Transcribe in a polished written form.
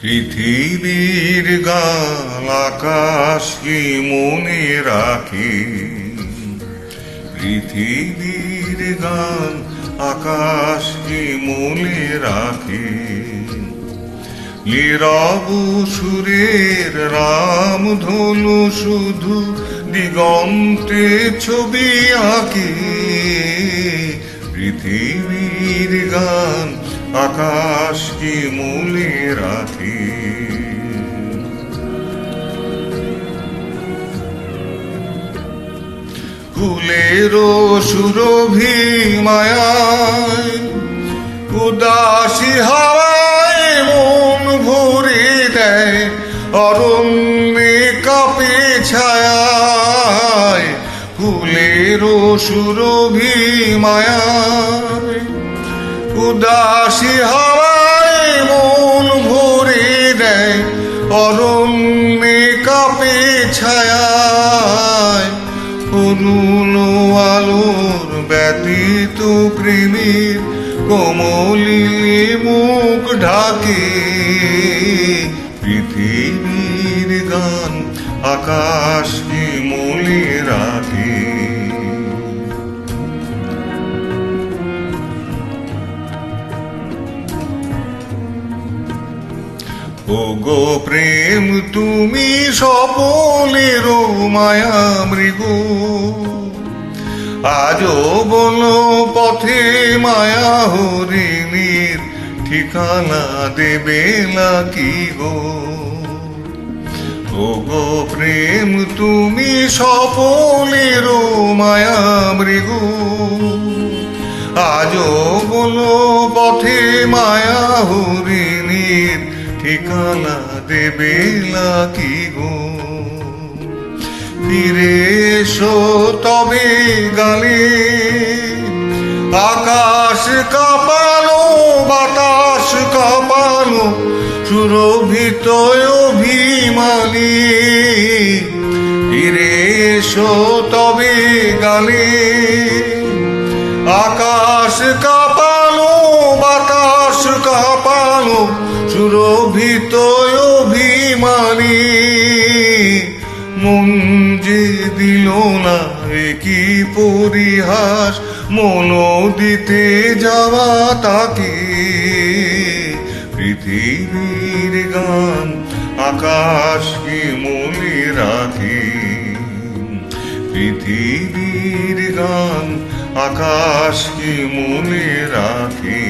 পৃথিবীর গান আকাশ কি মনে রাখে, পৃথিবীর গান আকাশ কি মনে রাখে। নীরব সুরের রামধনু শুধু দিগন্তে ছবি আঁকে, পৃথিবীর গান আকাশ কি মনে রাখে। ফুলেরও সুরভি মায়ায় উদাসী হাওয়ায় মন ভরে দেয়, অরণ্যে কাঁপে ছায়ায়। ফুলেরও সুরভি মায়ায় উদাসী হাওয়ায় মন ভরে দেয়, অরণ্যে কাঁপে ছায়ায়। অরুণ আলোর ব্যতীত প্রেমের কোমলি মুখ ঢাকে, পৃথিবীর গান আকাশ কি মনে রাখে। ওগো প্রেম তুমি সকলের মায়া মৃগ, আজও বলো পথে মায়া হরিণীর ঠিকানা দেবে নাকি গো। ওগো প্রেম তুমি সকলের মায়া মৃগ, আজও বলো পথে মায়া হরিণীর ঠিকানা দেবে নাকি গো। ফিরে এসো তবে গানে আকাশ কাঁপানো বাতাস কাঁপানো সুরভিত অভিমানী। ফিরে এসো তবে গানে আকাশ কাঁপানো বাতাস কাঁপানো সুরভিত অভিমানী। মন যে দিল না কি পরিহাস, মন দিতে যাওয়া তাকে, পৃথিবীর গান আকাশ কি মনে রাখে। পৃথিবীর গান আকাশ কি মনে রাখে।